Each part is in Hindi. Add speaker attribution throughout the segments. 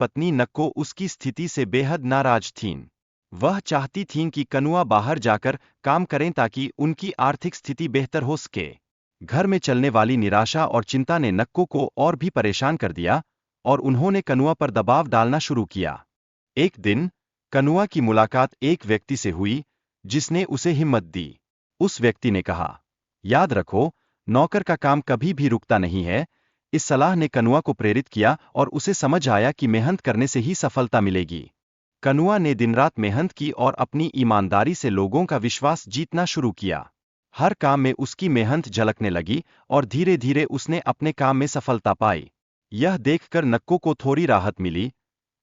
Speaker 1: पत्नी नक्को उसकी स्थिति से बेहद नाराज थीं। वह चाहती थीं कि कनुआ बाहर जाकर काम करें ताकि उनकी आर्थिक स्थिति बेहतर हो सके। घर में चलने वाली निराशा और चिंता ने नक्को को और भी परेशान कर दिया और उन्होंने कनुआ पर दबाव डालना शुरू किया। एक दिन कनुआ की मुलाकात एक व्यक्ति से हुई जिसने उसे हिम्मत दी। उस व्यक्ति ने कहा, याद रखो, नौकर का काम कभी भी रुकता नहीं है। इस सलाह ने कनुआ को प्रेरित किया और उसे समझ आया कि मेहनत करने से ही सफलता मिलेगी। कनुआ ने दिन-रात मेहनत की और अपनी ईमानदारी से लोगों का विश्वास जीतना शुरू किया। हर काम में उसकी मेहनत झलकने लगी और धीरे-धीरे उसने अपने काम में सफलता पाई। यह देखकर नक्को को थोड़ी राहत मिली,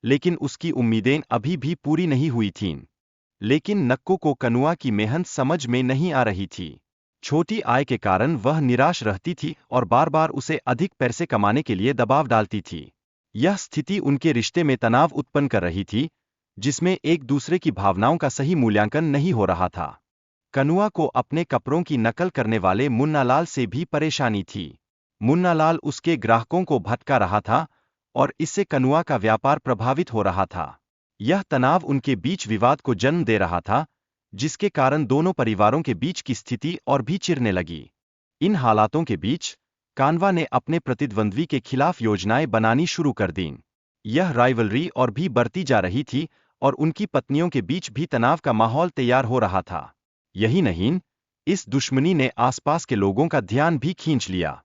Speaker 1: लेकिन उसकी उम्मीदें अभी भी पूरी नहीं हुई थीं। लेकिन नक्को को कनुआ की मेहनत समझ में नहीं आ रही थी। छोटी आय के कारण वह निराश रहती थी और बार-बार उसे अधिक पैसे कमाने के लिए दबाव डालती थी। यह स्थिति उनके रिश्ते में तनाव उत्पन्न कर रही थी, जिसमें एक दूसरे की भावनाओं का सही मूल्यांकन नहीं हो रहा था। कनुआ को अपने कपड़ों की नकल करने वाले मुन्नालाल से भी परेशानी थी। मुन्नालाल उसके ग्राहकों को भटका रहा था और इससे कनुआ का व्यापार प्रभावित हो रहा था। यह तनाव उनके बीच विवाद को जन्म दे रहा था, जिसके कारण दोनों परिवारों के बीच की स्थिति और भी चिरने लगी। इन हालातों के बीच कानवा ने अपने प्रतिद्वंद्वी के खिलाफ योजनाएं बनानी शुरू कर दीं। यह राइवलरी और भी बढ़ती जा रही थी और उनकी पत्नियों के बीच भी तनाव का माहौल तैयार हो रहा था। यही नहीं, इस दुश्मनी ने आसपास के लोगों का ध्यान भी खींच लिया।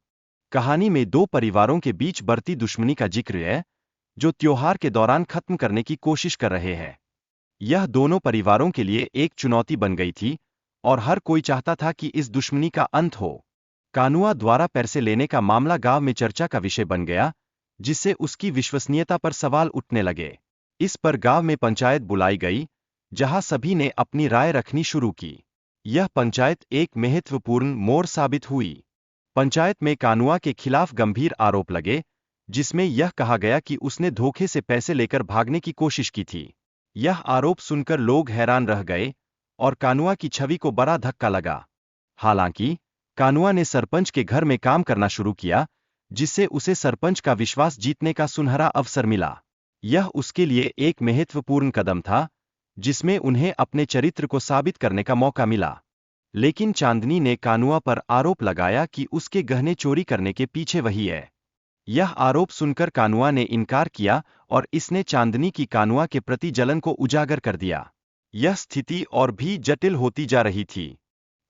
Speaker 1: कहानी में दो परिवारों के बीच बढ़ती दुश्मनी का जिक्र है, जो त्योहार के दौरान खत्म करने की कोशिश कर रहे हैं। यह दोनों परिवारों के लिए एक चुनौती बन गई थी और हर कोई चाहता था कि इस दुश्मनी का अंत हो। कानुआ द्वारा पैसे लेने का मामला गांव में चर्चा का विषय बन गया, जिससे उसकी विश्वसनीयता पर सवाल उठने लगे। इस पर गांव में पंचायत बुलाई गई, जहां सभी ने अपनी राय रखनी शुरू की। यह पंचायत एक महत्वपूर्ण मोड़ साबित हुई। पंचायत में कानुआ के खिलाफ गंभीर आरोप लगे, जिसमें यह कहा गया कि उसने धोखे से पैसे लेकर भागने की कोशिश की थी। यह आरोप सुनकर लोग हैरान रह गए और कानुआ की छवि को बड़ा धक्का लगा। हालांकि कानुआ ने सरपंच के घर में काम करना शुरू किया, जिससे उसे सरपंच का विश्वास जीतने का सुनहरा अवसर मिला। यह उसके लिए एक महत्वपूर्ण कदम था, जिसमें उन्हें अपने चरित्र को साबित करने का मौका मिला। लेकिन चांदनी ने कानुआ पर आरोप लगाया कि उसके गहने चोरी करने के पीछे वही है। यह आरोप सुनकर कानुआ ने इनकार किया और इसने चांदनी की कानुआ के प्रति जलन को उजागर कर दिया। यह स्थिति और भी जटिल होती जा रही थी।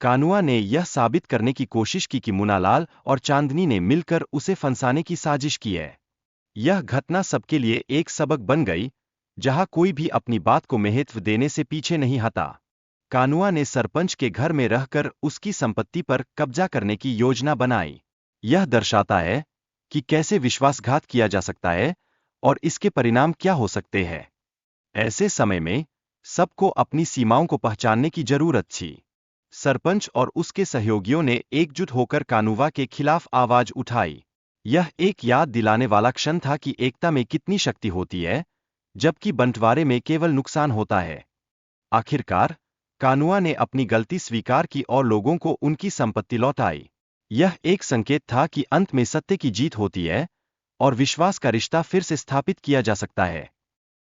Speaker 1: कानुआ ने यह साबित करने की कोशिश की कि मुन्नालाल और चांदनी ने मिलकर उसे फंसाने की साजिश की है। यह घटना सबके लिए एक सबक बन गई, जहां कोई भी अपनी बात को महत्व देने से पीछे नहीं हटा। कानुआ ने सरपंच के घर में रहकर उसकी संपत्ति पर कब्जा करने की योजना बनाई। यह दर्शाता है कि कैसे विश्वासघात किया जा सकता है और इसके परिणाम क्या हो सकते हैं। ऐसे समय में सबको अपनी सीमाओं को पहचानने की जरूरत थी। सरपंच और उसके सहयोगियों ने एकजुट होकर कानुआ के खिलाफ आवाज उठाई। यह एक याद दिलाने वाला क्षण था कि एकता में कितनी शक्ति होती है, जबकि बंटवारे में केवल नुकसान होता है। आखिरकार कानुआ ने अपनी गलती स्वीकार की और लोगों को उनकी संपत्ति लौटाई। यह एक संकेत था कि अंत में सत्य की जीत होती है और विश्वास का रिश्ता फिर से स्थापित किया जा सकता है।